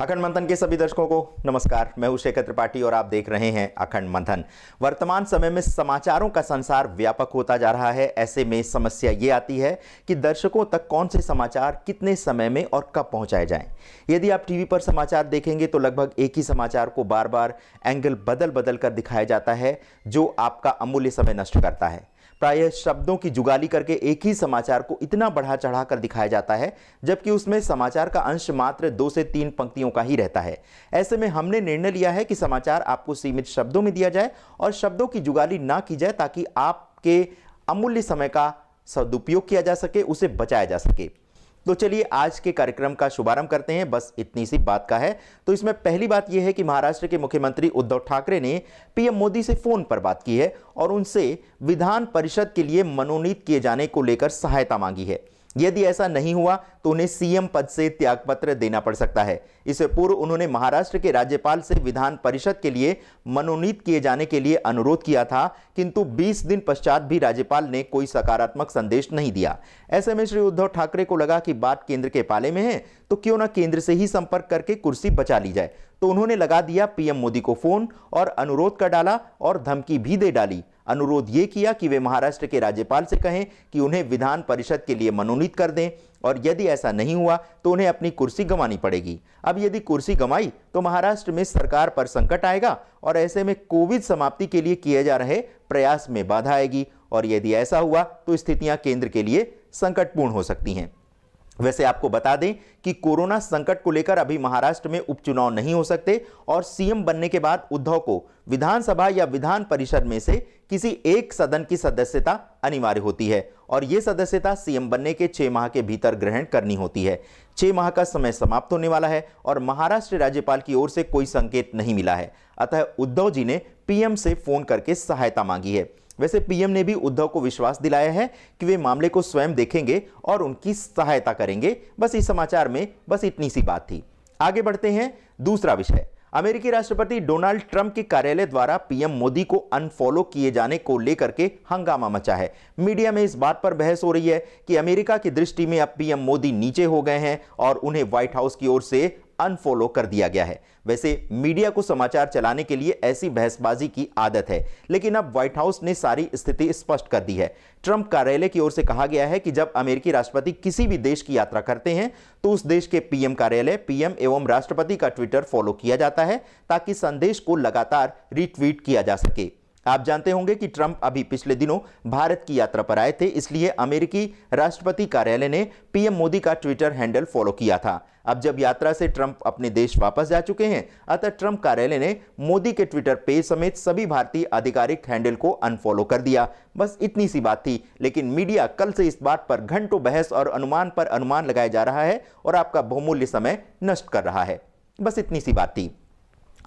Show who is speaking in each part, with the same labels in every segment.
Speaker 1: अखंड मंथन के सभी दर्शकों को नमस्कार। मैं हूं शेखर त्रिपाठी और आप देख रहे हैं अखंड मंथन। वर्तमान समय में समाचारों का संसार व्यापक होता जा रहा है। ऐसे में समस्या ये आती है कि दर्शकों तक कौन से समाचार कितने समय में और कब पहुंचाए जाएं। यदि आप टीवी पर समाचार देखेंगे तो लगभग एक ही समाचार को बार बार एंगल बदल बदल कर दिखाया जाता है, जो आपका अमूल्य समय नष्ट करता है। प्रायः शब्दों की जुगाली करके एक ही समाचार को इतना बढ़ा चढ़ा कर दिखाया जाता है, जबकि उसमें समाचार का अंश मात्र 2 से 3 पंक्तियों का ही रहता है। ऐसे में हमने निर्णय लिया है कि समाचार आपको सीमित शब्दों में दिया जाए और शब्दों की जुगाली ना की जाए, ताकि आपके अमूल्य समय का सदुपयोग किया जा सके, उसे बचाया जा सके। तो चलिए आज के कार्यक्रम का शुभारंभ करते हैं। बस इतनी सी बात का है। तो इसमें पहली बात यह है कि महाराष्ट्र के मुख्यमंत्री उद्धव ठाकरे ने पीएम मोदी से फोन पर बात की है और उनसे विधान परिषद के लिए मनोनीत किए जाने को लेकर सहायता मांगी है। यदि ऐसा नहीं हुआ तो उन्हें सीएम पद से त्यागपत्र देना पड़ सकता है। इससे पूर्व उन्होंने महाराष्ट्र के राज्यपाल से विधान परिषद के लिए मनोनीत किए जाने के लिए अनुरोध किया था, किंतु 20 दिन पश्चात भी राज्यपाल ने कोई सकारात्मक संदेश नहीं दिया। ऐसे में श्री उद्धव ठाकरे को लगा कि बात केंद्र के पाले में है, तो क्यों ना केंद्र से ही संपर्क करके कुर्सी बचा ली जाए। तो उन्होंने लगा दिया पीएम मोदी को फोन और अनुरोध कर डाला और धमकी भी दे डाली। अनुरोध यह किया कि वे महाराष्ट्र के राज्यपाल से कहें कि उन्हें विधान परिषद के लिए मनोनीत कर दें, और यदि ऐसा नहीं हुआ तो उन्हें अपनी कुर्सी गंवानी पड़ेगी। अब यदि कुर्सी गंवाई तो महाराष्ट्र में सरकार पर संकट आएगा और ऐसे में कोविड समाप्ति के लिए किए जा रहे प्रयास में बाधा आएगी, और यदि ऐसा हुआ तो स्थितियां केंद्र के लिए संकटपूर्ण हो सकती हैं। वैसे आपको बता दें कि कोरोना संकट को लेकर अभी महाराष्ट्र में उपचुनाव नहीं हो सकते और सीएम बनने के बाद उद्धव को विधानसभा या विधान परिषद में से किसी एक सदन की सदस्यता अनिवार्य होती है, और यह सदस्यता सीएम बनने के 6 माह के भीतर ग्रहण करनी होती है। 6 माह का समय समाप्त होने वाला है और महाराष्ट्र राज्यपाल की ओर से कोई संकेत नहीं मिला है। अतः उद्धव जी ने पीएम से फोन करके सहायता मांगी है। वैसे पीएम ने भी उद्धव को विश्वास दिलाया है कि वे मामले को स्वयं देखेंगे और उनकी सहायता करेंगे। बस इस समाचार में बस इतनी सी बात थी। आगे बढ़ते हैं। दूसरा विषय, अमेरिकी राष्ट्रपति डोनाल्ड ट्रंप के कार्यालय द्वारा पीएम मोदी को अनफॉलो किए जाने को लेकर के हंगामा मचा है। मीडिया में इस बात पर बहस हो रही है कि अमेरिका की दृष्टि में अब पीएम मोदी नीचे हो गए हैं और उन्हें व्हाइट हाउस की ओर से अनफॉलो कर दिया गया है। वैसे मीडिया को समाचार चलाने के लिए ऐसी बहसबाजी की आदत है, लेकिन अब व्हाइट हाउस ने सारी स्थिति स्पष्ट कर दी है। ट्रंप कार्यालय की ओर से कहा गया है कि जब अमेरिकी राष्ट्रपति किसी भी देश की यात्रा करते हैं तो उस देश के पीएम कार्यालय, पीएम एवं राष्ट्रपति का ट्विटर फॉलो किया जाता है, ताकि संदेश को लगातार रीट्वीट किया जा सके। आप जानते होंगे कि ट्रंप अभी पिछले दिनों भारत की यात्रा पर आए थे, इसलिए अमेरिकी राष्ट्रपति कार्यालय ने पीएम मोदी का ट्विटर हैंडल फॉलो किया था। अब जब यात्रा से ट्रंप अपने देश वापस जा चुके हैं, अतः ट्रंप कार्यालय ने मोदी के ट्विटर पेज समेत सभी भारतीय आधिकारिक हैंडल को अनफॉलो कर दिया। बस इतनी सी बात थी, लेकिन मीडिया कल से इस बात पर घंटों बहस और अनुमान पर अनुमान लगाया जा रहा है और आपका बहुमूल्य समय नष्ट कर रहा है। बस इतनी सी बात थी।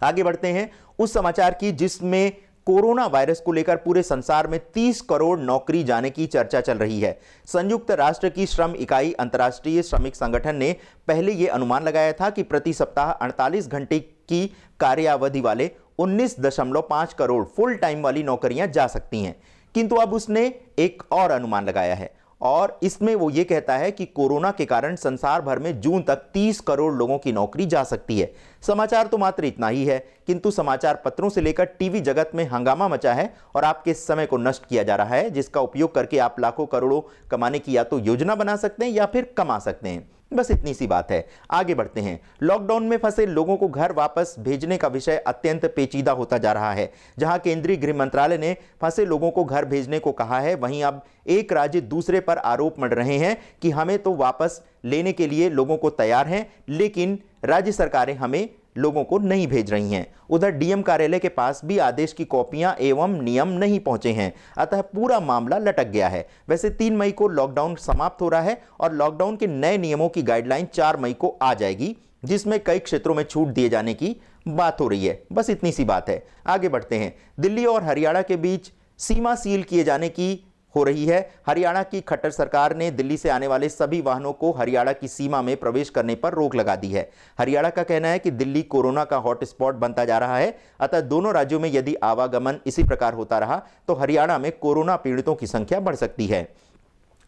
Speaker 1: आगे बढ़ते हैं उस समाचार की जिसमें कोरोना वायरस को लेकर पूरे संसार में 30 करोड़ नौकरी जाने की चर्चा चल रही है। संयुक्त राष्ट्र की श्रम इकाई अंतर्राष्ट्रीय श्रमिक संगठन ने पहले यह अनुमान लगाया था कि प्रति सप्ताह 48 घंटे की कार्यावधि वाले 19.5 करोड़ फुल टाइम वाली नौकरियां जा सकती हैं, किंतु अब उसने एक और अनुमान लगाया है और इसमें वो ये कहता है कि कोरोना के कारण संसार भर में जून तक 30 करोड़ लोगों की नौकरी जा सकती है। समाचार तो मात्र इतना ही है, किंतु समाचार पत्रों से लेकर टीवी जगत में हंगामा मचा है और आपके समय को नष्ट किया जा रहा है, जिसका उपयोग करके आप लाखों करोड़ों कमाने की या तो योजना बना सकते हैं या फिर कमा सकते हैं। बस इतनी सी बात है। आगे बढ़ते हैं। लॉकडाउन में फंसे लोगों को घर वापस भेजने का विषय अत्यंत पेचीदा होता जा रहा है। जहां केंद्रीय गृह मंत्रालय ने फंसे लोगों को घर भेजने को कहा है, वहीं अब एक राज्य दूसरे पर आरोप मढ़ रहे हैं कि हमें तो वापस लेने के लिए लोगों को तैयार हैं, लेकिन राज्य सरकारें हमें लोगों को नहीं भेज रही हैं। उधर डीएम कार्यालय के पास भी आदेश की कॉपियां एवं नियम नहीं पहुंचे हैं, अतः पूरा मामला लटक गया है। वैसे 3 मई को लॉकडाउन समाप्त हो रहा है और लॉकडाउन के नए नियमों की गाइडलाइन 4 मई को आ जाएगी, जिसमें कई क्षेत्रों में छूट दिए जाने की बात हो रही है। बस इतनी सी बात है। आगे बढ़ते हैं। दिल्ली और हरियाणा के बीच सीमा सील किए जाने की हो रही है। हरियाणा की खट्टर सरकार ने दिल्ली से आने वाले सभी वाहनों को हरियाणा की सीमा में प्रवेश करने पर रोक लगा दी है। हरियाणा का कहना है कि दिल्ली कोरोना का हॉटस्पॉट बनता जा रहा है, अतः दोनों राज्यों में यदि आवागमन इसी प्रकार होता रहा तो हरियाणा में कोरोना पीड़ितों की संख्या बढ़ सकती है।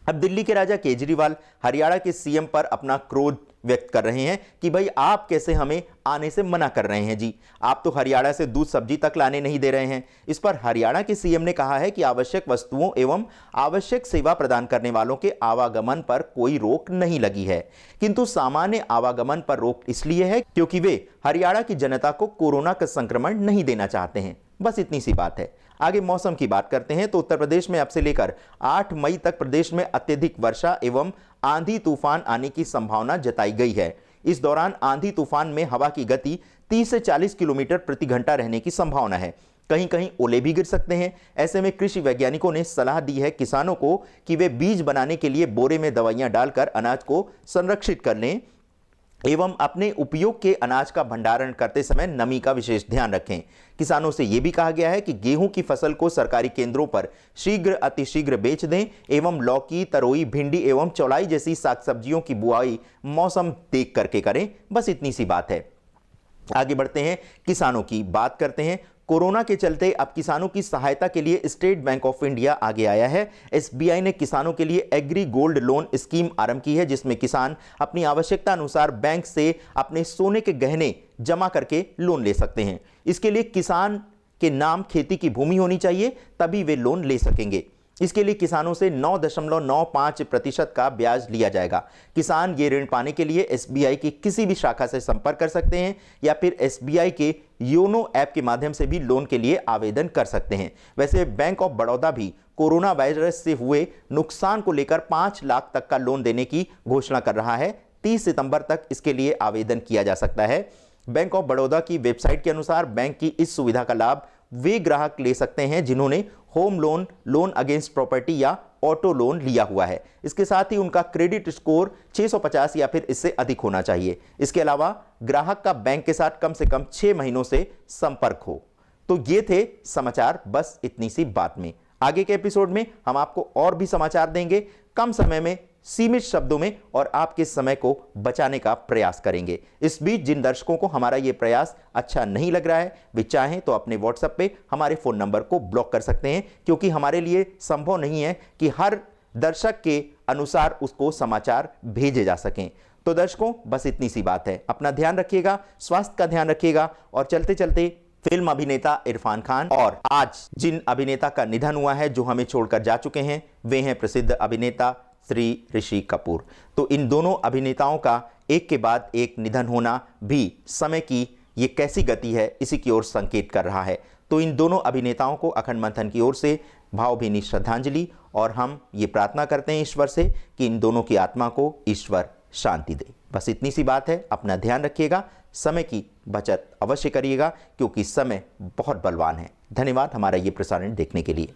Speaker 1: अब दिल्ली के राजा केजरीवाल हरियाणा के सीएम पर अपना क्रोध व्यक्त कर रहे हैं कि भाई आप कैसे हमें आने से मना कर रहे हैं जी, आप तो हरियाणा से दूध सब्जी तक लाने नहीं दे रहे हैं। इस पर हरियाणा के सीएम ने कहा है कि आवश्यक वस्तुओं एवं आवश्यक सेवा प्रदान करने वालों के आवागमन पर कोई रोक नहीं लगी है, किंतु सामान्य आवागमन पर रोक इसलिए है क्योंकि वे हरियाणा की जनता को कोरोना का संक्रमण नहीं देना चाहते हैं। बस इतनी सी बात है। आगे मौसम की बात करते हैं तो उत्तर प्रदेश में अब से लेकर 8 मई तक प्रदेश में अत्यधिक वर्षा एवं आंधी तूफान आने की संभावना जताई गई है। इस दौरान आंधी तूफान में हवा की गति 30 से 40 किलोमीटर प्रति घंटा रहने की संभावना है। कहीं कहीं ओले भी गिर सकते हैं। ऐसे में कृषि वैज्ञानिकों ने सलाह दी है किसानों को कि वे बीज बनाने के लिए बोरे में दवाइयां डालकर अनाज को संरक्षित कर लें एवं अपने उपयोग के अनाज का भंडारण करते समय नमी का विशेष ध्यान रखें। किसानों से यह भी कहा गया है कि गेहूं की फसल को सरकारी केंद्रों पर शीघ्र अतिशीघ्र बेच दें एवं लौकी, तरोई, भिंडी एवं चौलाई जैसी साग सब्जियों की बुआई मौसम देख करके करें। बस इतनी सी बात है। आगे बढ़ते हैं, किसानों की बात करते हैं। कोरोना के चलते अब किसानों की सहायता के लिए स्टेट बैंक ऑफ इंडिया आगे आया है। एसबीआई ने किसानों के लिए एग्री गोल्ड लोन स्कीम आरंभ की है, जिसमें किसान अपनी आवश्यकता अनुसार बैंक से अपने सोने के गहने जमा करके लोन ले सकते हैं। इसके लिए किसान के नाम खेती की भूमि होनी चाहिए, तभी वे लोन ले सकेंगे। इसके लिए किसानों से 9.95% का ब्याज लिया जाएगा। किसान ये ऋण पाने के लिए एसबीआई की किसी भी शाखा से संपर्क कर सकते हैं या फिर एसबीआई के योनो ऐप के माध्यम से भी लोन के लिए आवेदन कर सकते हैं। वैसे बैंक ऑफ बड़ौदा भी कोरोना वायरस से हुए नुकसान को लेकर 5 लाख तक का लोन देने की घोषणा कर रहा है। 30 सितंबर तक इसके लिए आवेदन किया जा सकता है। बैंक ऑफ बड़ौदा की वेबसाइट के अनुसार बैंक की इस सुविधा का लाभ वे ग्राहक ले सकते हैं जिन्होंने home loan, loan against property या ऑटो लोन लिया हुआ है। इसके साथ ही उनका क्रेडिट स्कोर 650 या फिर इससे अधिक होना चाहिए। इसके अलावा ग्राहक का बैंक के साथ कम से कम 6 महीनों से संपर्क हो। तो ये थे समाचार बस इतनी सी बात में। आगे के एपिसोड में हम आपको और भी समाचार देंगे, कम समय में, सीमित शब्दों में, और आपके समय को बचाने का प्रयास करेंगे। इस बीच जिन दर्शकों को हमारा यह प्रयास अच्छा नहीं लग रहा है, वे चाहें तो अपने व्हाट्सएप पे हमारे फोन नंबर को ब्लॉक कर सकते हैं, क्योंकि हमारे लिए संभव नहीं है कि हर दर्शक के अनुसार उसको समाचार भेजे जा सकें। तो दर्शकों, बस इतनी सी बात है। अपना ध्यान रखिएगा, स्वास्थ्य का ध्यान रखिएगा, और चलते चलते फिल्म अभिनेता इरफान खान और आज जिन अभिनेता का निधन हुआ है, जो हमें छोड़कर जा चुके हैं, वे हैं प्रसिद्ध अभिनेता श्री ऋषि कपूर। तो इन दोनों अभिनेताओं का एक के बाद एक निधन होना भी समय की ये कैसी गति है, इसी की ओर संकेत कर रहा है। तो इन दोनों अभिनेताओं को अखंड मंथन की ओर से भावभीनी श्रद्धांजलि, और हम ये प्रार्थना करते हैं ईश्वर से कि इन दोनों की आत्मा को ईश्वर शांति दे। बस इतनी सी बात है। अपना ध्यान रखिएगा, समय की बचत अवश्य करिएगा, क्योंकि समय बहुत बलवान है। धन्यवाद हमारा ये प्रसारण देखने के लिए।